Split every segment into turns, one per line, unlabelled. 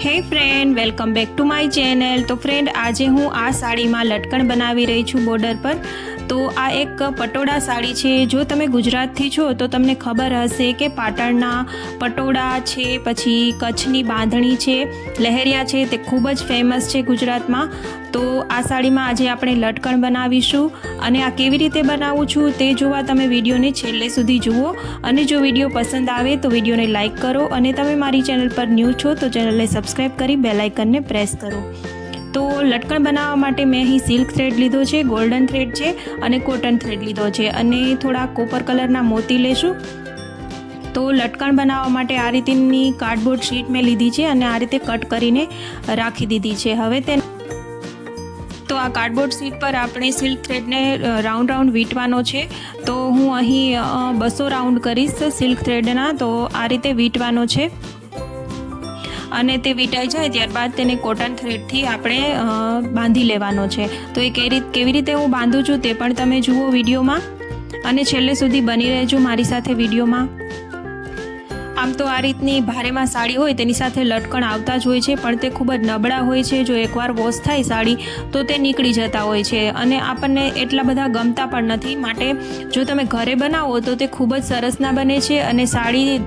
Hey friend, welcome back to my channel. तो friend, आज हूँ आ साड़ी में लटकण बनावी रही छूँ बॉर्डर पर। तो आ एक पटोड़ा साड़ी है। जो तमे गुजरात थी छो तो तमने खबर हशे के पाटणना पटोड़ा है, पछी कच्छनी बांधणी है, लहरिया है, ते खूब ज फेमस है गुजरात में। तो आ साड़ी में आज आपणे लटकण बनावीशुं अने आ केवी रीते बनावुं छुं ते जोवा तमे विडियोने छेल्ले सुधी जुओ। अने जो विडियो पसंद आवे तो विडियोने लाइक करो अने तमे मारी चेनल पर न्यू छो तो चेनलने सब्सक्राइब करी बेल आइकनने प्रेस करो। तो लटकण बनाववा माटे मैं अहीं सिल्क थ्रेड लीधो छे, गोल्डन थ्रेड छे अने कॉटन थ्रेड लीधो छे अने थोड़ा कोपर कलरना मोती लेशुं। तो लटकण बनाववा माटे आ रीतनी कार्डबोर्ड शीट में लीधी छे अने आ रीते कट करीने राखी दीधी छे। हवे तेने तो आ कार्डबोर्ड शीट पर आपणे सिल्क थ्रेड ने राउंड राउंड वींटवानो छे। तो हूँ अहीं 200 राउंड करीश सिल्क थ्रेडना। तो आ रीते वींटवानो छे अने ते वींटाई जाए त्यारबाद तेने कॉटन थ्रेडथी आपणे बांधी लेवानो छे। तो ए केवी रीते हूँ बांधुं छुं ते पण तमे जुओ विडियोमां अने छेल्ले सुधी बनी रहेजो मारी साथे विडियोमां। आम तो आ रीतनी भारेमां साड़ी होय तेनी साथे लटकण आवता ज होय छे, पण ते खूब ज नबळा होय छे। जो एकवार वॉश थाय साड़ी तो ते नीकળી जता होय छे अने आपणने एटला बधा गमता पण नथी। माटे जो तमे घरे बनावो तो ते खूब ज सरसना बने छे अने साड़ी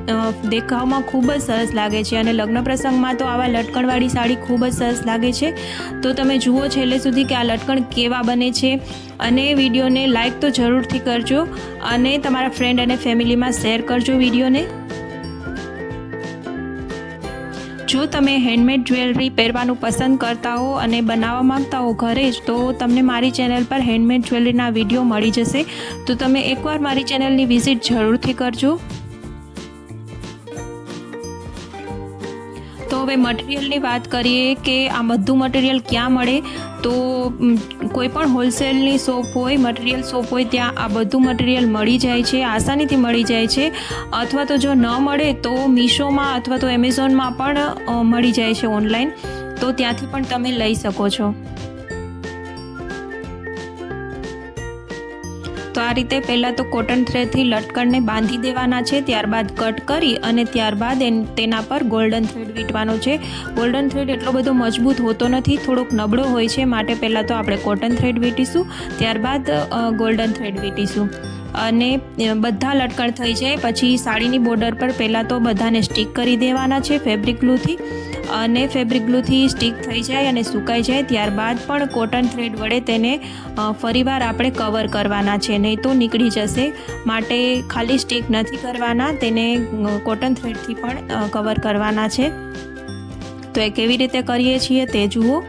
देखावमां खूब ज सरस लागे छे अने लग्न प्रसंगमां तो आवा लटकणवाળી साड़ी खूब ज सरस लागे छे। तो तमे जुओ छेल्ले सुधी के आ लटकण केवा बने छे अने विडियोने लाइक तो जरूरथी करजो अने तमारा फ्रेंड अने फेमिलीमां शेर करजो विडियोने। जो तमे हेन्डमेड ज्वेलरी पहेरवानुं पसंद करता हो अने बनाववा मांगता हो घरे ज तो तमने मारी चेनल पर हेन्डमेड ज्वेलरीना विडियो मळी जशे। तो तमे एकवार मारी चेनलनी विजिट जरूरथी करजो। तो हवे मटीरियलनी बात करीए के आ बधुं मटीरियल क्यां मळे। तो कोईपण होलसेलनी शॉप होय, मटीरियल शॉप होय, त्यां आ बधुं मटीरियल मळी जाय छे, आसानीथी मळी जाय छे। अथवा तो जो न मळे तो मीशोमां अथवा तो एमेझोनमां पण मळी जाय छे ऑनलाइन। तो त्यांथी पण तमे लई शको छो। तो आ रीते पहला तो कॉटन थ्रेड थी लटकण ने बांधी देवाना छे, त्यारबाद कट करी अने त्यारबाद तेना पर गोल्डन थ्रेड वींटवानो छे। गोल्डन थ्रेड एटलो बधो मजबूत होतो नथी, थोड़ोक नबळो होय छे, माटे पहला तो आपणे कॉटन थ्रेड वींटीशुं, त्यारबाद गोल्डन थ्रेड वींटीशुं अने बधा लटकण थई जाय पछी साड़ीनी बॉर्डर पर पहला तो बधाने स्टीक करी देवाना छे फेब्रिक ग्लूथी अने फेब्रिक ग्लूथी स्टीक थई जाय अने सुकाई जाय त्यारबाद पण कॉटन थ्रेड वडे तेने फरीवार आपणे कवर करवाना छे, नहीं तो नीकળી जशे। माटे खाली स्टीक नथी करवाना, तेने कॉटन थ्रेडथी पण कवर करवाना छे। तो ए केवी रीते करीए छीए ते जुओ।